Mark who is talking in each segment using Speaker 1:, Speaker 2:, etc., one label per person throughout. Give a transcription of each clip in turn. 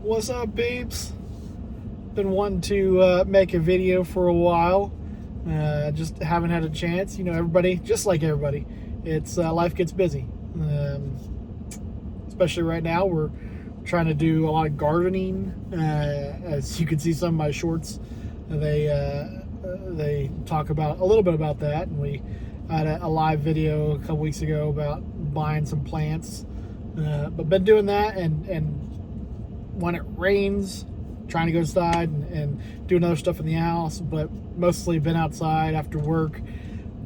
Speaker 1: What's up, peeps? Been wanting to make a video for a while. Just haven't had a chance. You know, everybody, just like everybody, it's life gets busy. Especially right now, we're trying to do a lot of gardening. As you can see, some of my shorts, they talk about a little bit about that, and we had a live video a couple weeks ago about buying some plants. But been doing that, and when it rains, trying to go outside and doing other stuff in the house, but mostly been outside after work,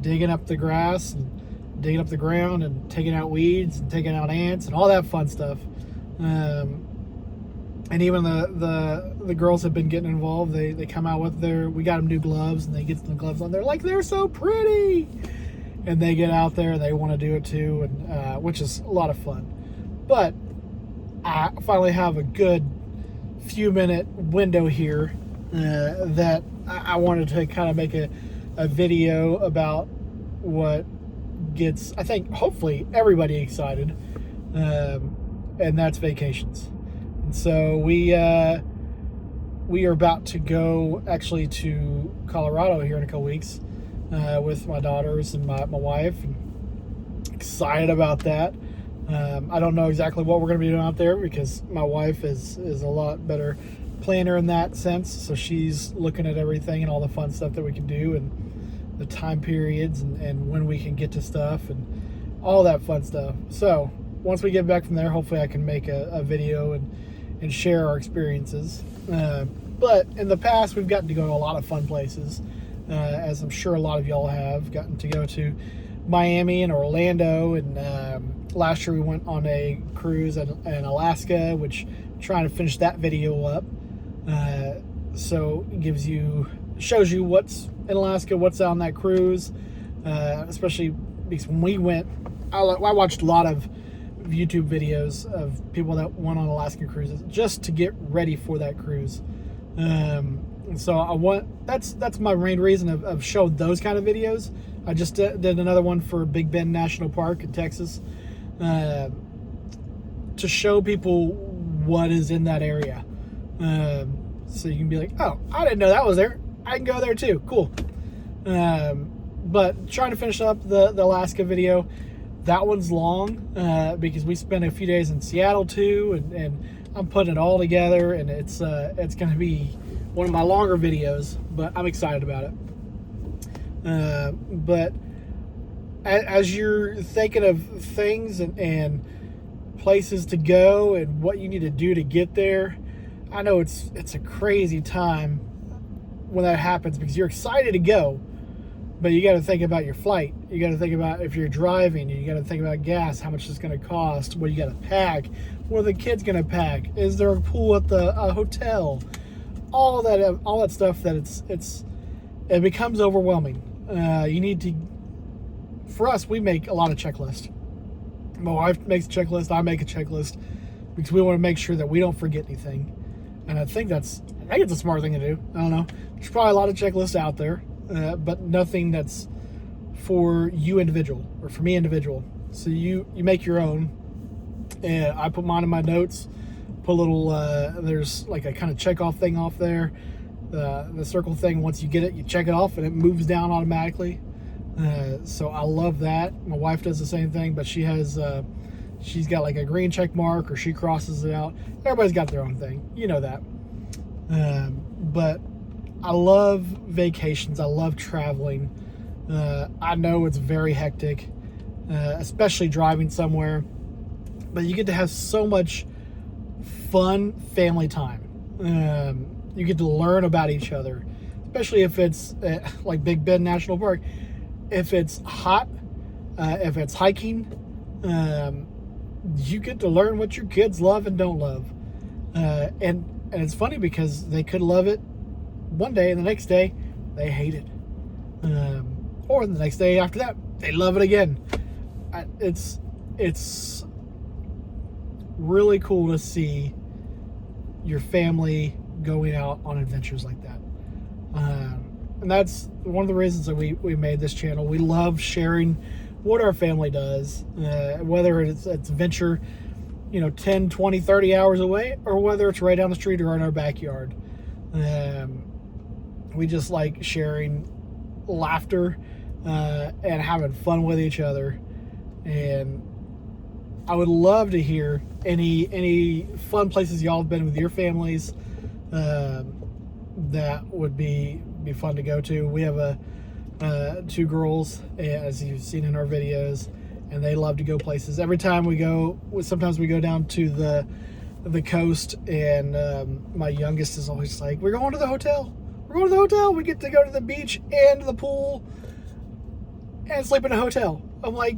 Speaker 1: digging up the grass and digging up the ground and taking out weeds and taking out ants and all that fun stuff. And even the girls have been getting involved. They come out with we got them new gloves, and they get the gloves on. They're like, they're so pretty, and they get out there. They want to do it too, and which is a lot of fun. But I finally have a good few minute window here that I wanted to kind of make a video about what gets, I think, hopefully everybody excited, and that's vacations. And so we are about to go actually to Colorado here in a couple weeks with my daughters and my wife, and excited about that. I don't know exactly what we're going to be doing out there, because my wife is a lot better planner in that sense. So she's looking at everything and all the fun stuff that we can do, and the time periods, and when we can get to stuff, and all that fun stuff. So once we get back from there, hopefully I can make a video and share our experiences. But in the past, we've gotten to go to a lot of fun places, as I'm sure a lot of y'all have gotten to go to Miami and Orlando, and last year we went on a cruise in Alaska, which I'm trying to finish that video up. So it shows you what's in Alaska, what's on that cruise, especially because when we went, I watched a lot of YouTube videos of people that went on Alaskan cruises just to get ready for that cruise. And so that's my main reason of showing those kind of videos. I just did another one for Big Bend National Park in Texas, to show people what is in that area. So you can be like, oh, I didn't know that was there. I can go there too. Cool. But trying to finish up the Alaska video. That one's long, because we spent a few days in Seattle too, and I'm putting it all together, and it's going to be one of my longer videos, but I'm excited about it. But as you're thinking of things and places to go and what you need to do to get there, I know it's a crazy time when that happens, because you're excited to go, but you got to think about your flight. You got to think about if you're driving. You got to think about gas, how much it's going to cost, what you got to pack, what are the kids going to pack, is there a pool at the hotel, all that stuff. That it becomes overwhelming. You need to. For us, we make a lot of checklists. My wife makes a checklist. I make a checklist, because we want to make sure that we don't forget anything. And I think it's a smart thing to do. I don't know. There's probably a lot of checklists out there, but nothing that's for you individual, or for me individual. So you make your own. And I put mine in my notes. Put a little. There's like a kind of check off thing off there. The circle thing. Once you get it, you check it off, and it moves down automatically. So I love that. My wife does the same thing, but she's got like a green check mark, or she crosses it out. Everybody's got their own thing, you know that. But I love vacations. I love traveling. I know it's very hectic, especially driving somewhere, but you get to have so much fun family time. You get to learn about each other, especially if it's like Big Bend National Park. If it's hot, if it's hiking, you get to learn what your kids love and don't love. And it's funny, because they could love it one day, and the next day they hate it. Or the next day after that, they love it again. It's really cool to see your family going out on adventures like that. And that's one of the reasons that we made this channel. We love sharing what our family does, whether it's venture 10, 20, 30 hours away, or whether it's right down the street or in our backyard. We just like sharing laughter and having fun with each other. And I would love to hear any fun places y'all have been with your families that would be fun to go to. We have two girls, as you've seen in our videos, and they love to go places. Every time we go, sometimes we go down to the coast, and my youngest is always like, we're going to the hotel. We're going to the hotel. We get to go to the beach and the pool and sleep in a hotel. I'm like,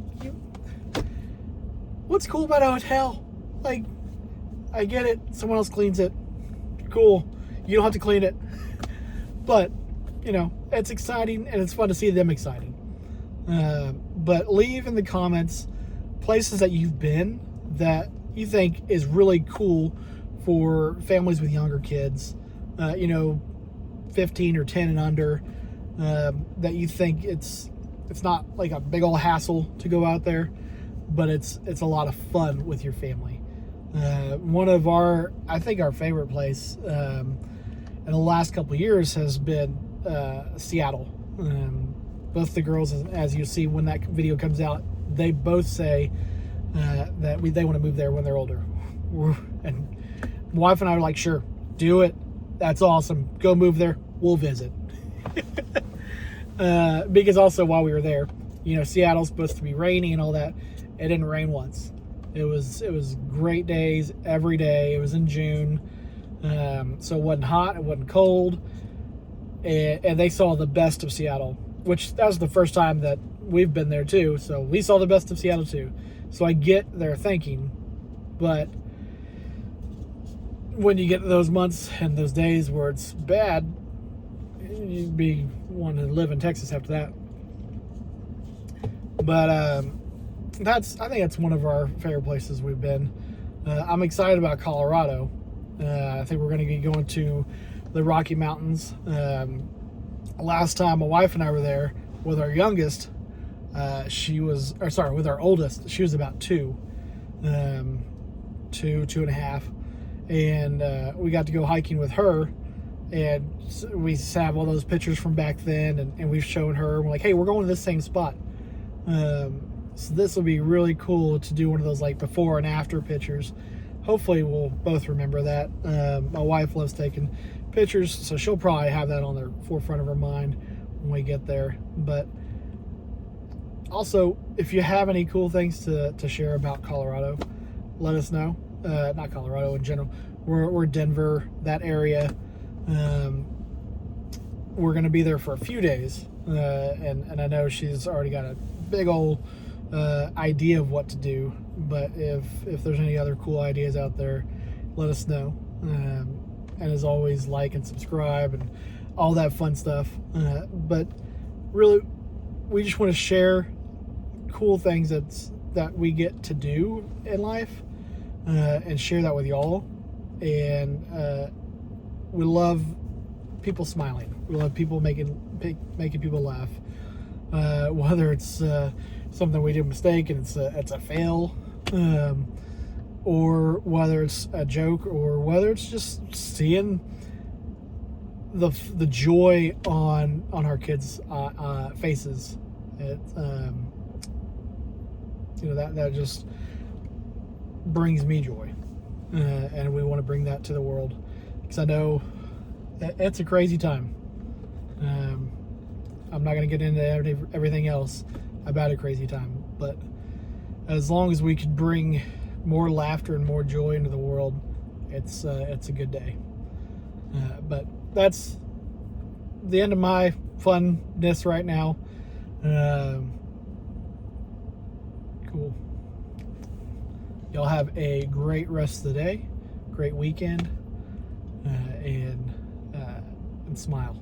Speaker 1: what's cool about a hotel? Like, I get it. Someone else cleans it. Cool. You don't have to clean it. But, it's exciting, and it's fun to see them exciting. But leave in the comments places that you've been that you think is really cool for families with younger kids, 15 or 10 and under, that you think it's not like a big old hassle to go out there, but it's a lot of fun with your family. One of our favorite place in the last couple of years has been Seattle. Both the girls, as you see when that video comes out, they both say that they want to move there when they're older. And my wife and I are like, sure, do it. That's awesome. Go move there. We'll visit. Because also while we were there, Seattle's supposed to be rainy and all that. It didn't rain once. It was great days every day. It was in June, so it wasn't hot. It wasn't cold, and they saw the best of Seattle. Which that was the first time that we've been there too. So we saw the best of Seattle too. So I get their thinking, but when you get those months and those days where it's bad, you'd be wanting to live in Texas after that. But I think that's one of our favorite places we've been. I'm excited about Colorado. I think we're going to be going to the Rocky Mountains. Last time my wife and I were there with our youngest, with our oldest, she was about 2 and a half, and we got to go hiking with her, and we have all those pictures from back then, and we've shown her. We're like, hey, we're going to this same spot. So this will be really cool to do one of those like before and after pictures. Hopefully we'll both remember that. My wife loves taking pictures, so she'll probably have that on the forefront of her mind when we get there. But also, if you have any cool things to share about Colorado, let us know. Not Colorado in general. We're Denver, that area. We're going to be there for a few days, and I know she's already got a big old idea of what to do. But if there's any other cool ideas out there, let us know. And as always, like and subscribe and all that fun stuff. But really, we just want to share cool things that we get to do in life, and share that with y'all. And we love people smiling. We love people making people laugh. Whether it's something we did a mistake and it's a fail, or whether it's a joke, or whether it's just seeing the joy on our kids' faces. That just brings me joy, and we want to bring that to the world, because I know it's a crazy time. I'm not going to get into everything else about a crazy time, but as long as we can bring more laughter and more joy into the world, it's a good day. But that's the end of my funness right now. Cool. Y'all have a great rest of the day, great weekend, and smile.